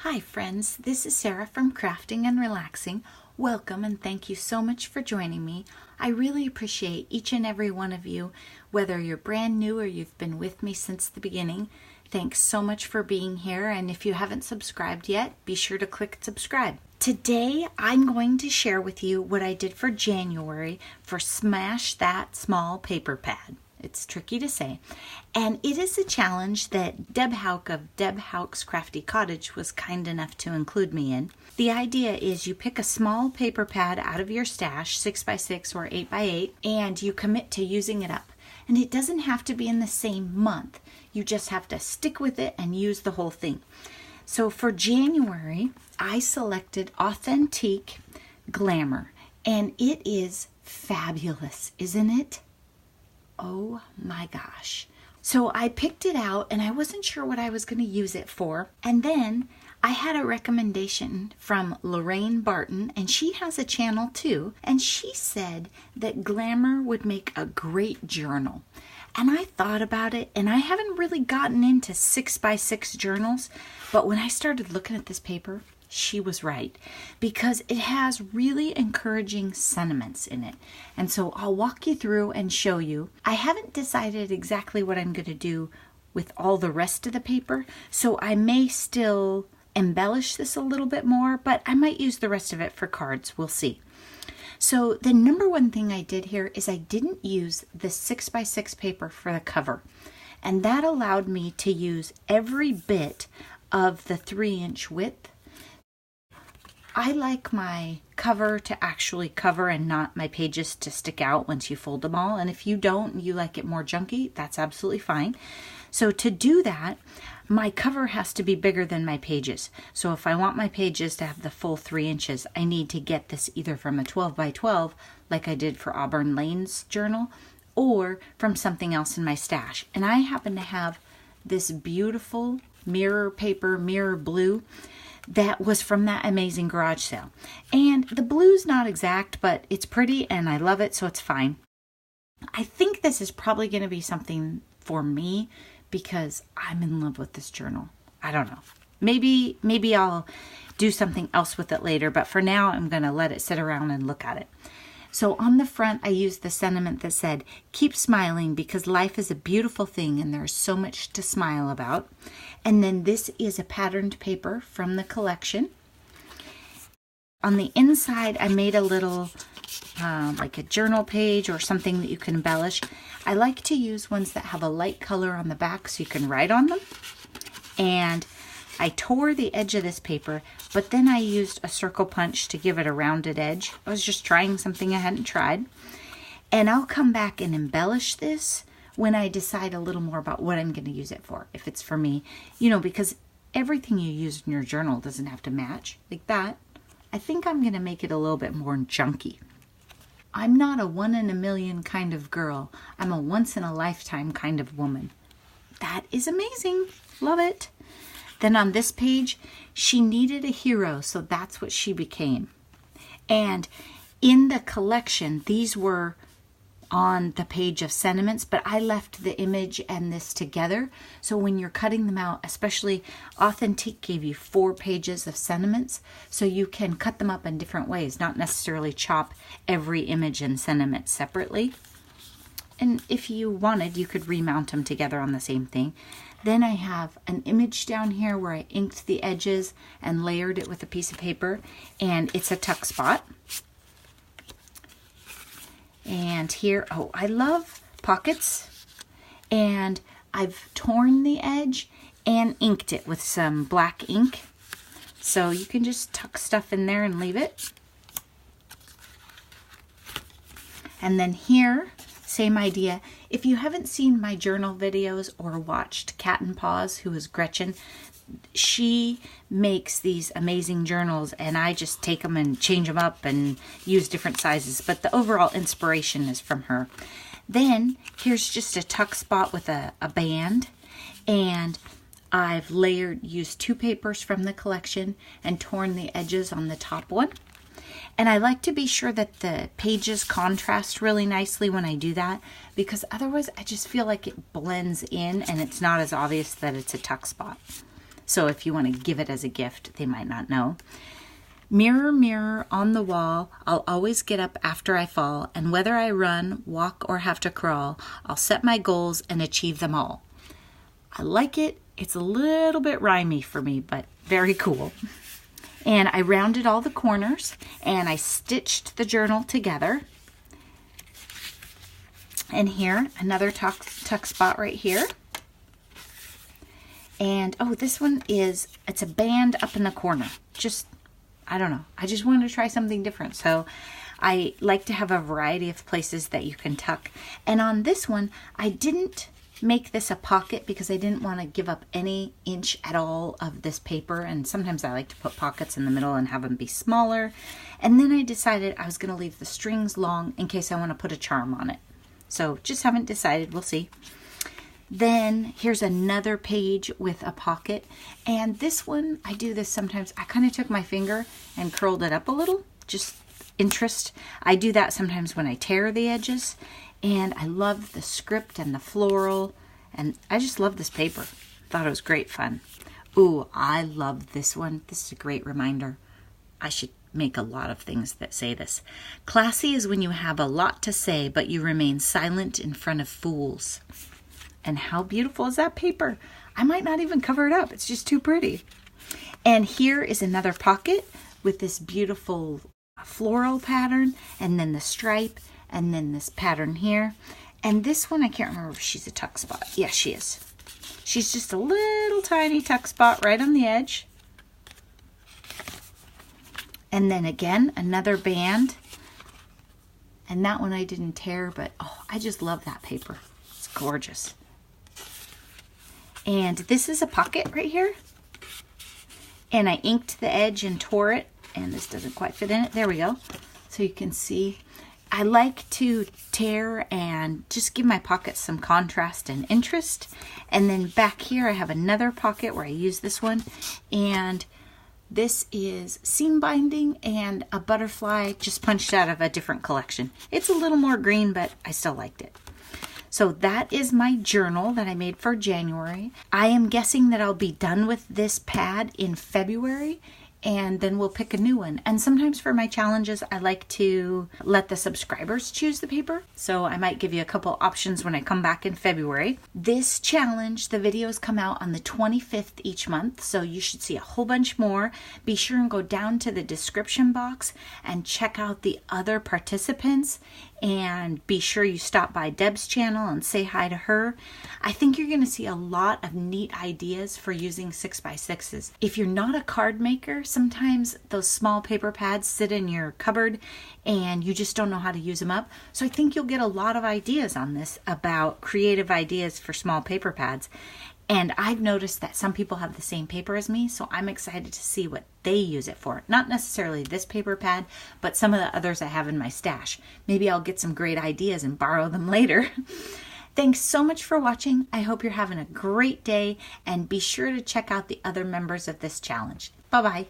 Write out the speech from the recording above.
Hi friends, this is Sarah from Crafting and Relaxing. Welcome and thank you so much for joining me. I really appreciate each and every one of you, whether you're brand new or you've been with me since the beginning. Thanks so much for being here, and if you haven't subscribed yet, be sure to click subscribe. Today I'm going to share with you what I did for January for Smash That Small Paper Pad. It's tricky to say. And it is a challenge that Deb Houck of Deb Houck's Crafty Cottage was kind enough to include me in. The idea is you pick a small paper pad out of your stash, 6x6 or 8x8, and you commit to using it up. And it doesn't have to be in the same month. You just have to stick with it and use the whole thing. So for January, I selected Authentique Glamour. And it is fabulous, isn't it? Oh my gosh. So I picked it out and I wasn't sure what I was going to use it for. And then I had a recommendation from Lorraine Barton, and she has a channel too. And she said that Glamour would make a great journal. And I thought about it, and I haven't really gotten into 6x6 journals. But when I started looking at this paper, she was right, because it has really encouraging sentiments in it. And so I'll walk you through and show you. I haven't decided exactly what I'm going to do with all the rest of the paper, so I may still embellish this a little bit more, but I might use the rest of it for cards. We'll see. So the number one thing I did here is I didn't use the 6x6 paper for the cover, and that allowed me to use every bit of the 3-inch width. I like my cover to actually cover and not my pages to stick out once you fold them all. And if you don't and you like it more junky, that's absolutely fine. So to do that, my cover has to be bigger than my pages. So if I want my pages to have the full 3 inches, I need to get this either from a 12x12, like I did for Auburn Lane's journal, or from something else in my stash. And I happen to have this beautiful mirror paper, mirror blue, that was from that amazing garage sale. And the blue's not exact, but it's pretty and I love it, so it's fine. I think this is probably going to be something for me because I'm in love with this journal. I don't know. Maybe I'll do something else with it later, but for now I'm going to let it sit around and look at it. So on the front, I used the sentiment that said, keep smiling because life is a beautiful thing and there's so much to smile about. And then this is a patterned paper from the collection. On the inside, I made a little, like a journal page or something that you can embellish. I like to use ones that have a light color on the back so you can write on them. And I tore the edge of this paper, but then I used a circle punch to give it a rounded edge. I was just trying something I hadn't tried. And I'll come back and embellish this when I decide a little more about what I'm going to use it for, if it's for me. You know, because everything you use in your journal doesn't have to match like that. I think I'm going to make it a little bit more junky. I'm not a 1 in a million kind of girl. I'm a once in a lifetime kind of woman. That is amazing. Love it. Then on this page, she needed a hero, so that's what she became. And in the collection, these were on the page of sentiments, but I left the image and this together. So when you're cutting them out, especially Authentique gave you 4 pages of sentiments, so you can cut them up in different ways, not necessarily chop every image and sentiment separately. And if you wanted, you could remount them together on the same thing. Then I have an image down here where I inked the edges and layered it with a piece of paper, and it's a tuck spot. And here, oh, I love pockets, and I've torn the edge and inked it with some black ink. So you can just tuck stuff in there and leave it. And then here, same idea. If you haven't seen my journal videos or watched Cat and Paws, who is Gretchen, she makes these amazing journals, and I just take them and change them up and use different sizes, but the overall inspiration is from her. Then here's just a tuck spot with a band, and I've used 2 papers from the collection and torn the edges on the top one. And I like to be sure that the pages contrast really nicely when I do that, because otherwise I just feel like it blends in and it's not as obvious that it's a tuck spot. So if you want to give it as a gift, they might not know. Mirror, mirror on the wall, I'll always get up after I fall, and whether I run, walk, or have to crawl, I'll set my goals and achieve them all. I like it. It's a little bit rhymey for me, but very cool. And I rounded all the corners, and I stitched the journal together. And here, another tuck spot right here. And, oh, this one is, it's a band up in the corner. Just, I don't know. I just wanted to try something different. So I like to have a variety of places that you can tuck. And on this one, I didn't make this a pocket because I didn't want to give up any inch at all of this paper. And sometimes I like to put pockets in the middle and have them be smaller. And then I decided I was going to leave the strings long in case I want to put a charm on it. So just haven't decided. We'll see. Then here's another page with a pocket. And this one, I do this sometimes. I kind of took my finger and curled it up a little. Just interest. I do that sometimes when I tear the edges. And I love the script and the floral. And I just love this paper. Thought it was great fun. Ooh, I love this one. This is a great reminder. I should make a lot of things that say this. Classy is when you have a lot to say, but you remain silent in front of fools. And how beautiful is that paper? I might not even cover it up. It's just too pretty. And here is another pocket with this beautiful floral pattern, and then the stripe, and then this pattern here. And this one, I can't remember if she's a tuck spot. Yes, she is. She's just a little tiny tuck spot right on the edge. And then again, another band. And that one I didn't tear, but oh, I just love that paper. It's gorgeous. And this is a pocket right here. And I inked the edge and tore it. And this doesn't quite fit in it. There we go. So you can see. I like to tear and just give my pockets some contrast and interest. And then back here I have another pocket where I use this one. And this is seam binding and a butterfly just punched out of a different collection. It's a little more green, but I still liked it. So that is my journal that I made for January. I am guessing that I'll be done with this pad in February, and then we'll pick a new one. And sometimes for my challenges, I like to let the subscribers choose the paper. So I might give you a couple options when I come back in February. This challenge, the videos come out on the 25th each month, so you should see a whole bunch more. Be sure and go down to the description box and check out the other participants. And be sure you stop by Deb's channel and say hi to her. I think you're going to see a lot of neat ideas for using 6x6s. If you're not a card maker, sometimes those small paper pads sit in your cupboard and you just don't know how to use them up. So I think you'll get a lot of ideas on this about creative ideas for small paper pads. And I've noticed that some people have the same paper as me, so I'm excited to see what they use it for. Not necessarily this paper pad, but some of the others I have in my stash. Maybe I'll get some great ideas and borrow them later. Thanks so much for watching. I hope you're having a great day, and be sure to check out the other members of this challenge. Bye-bye.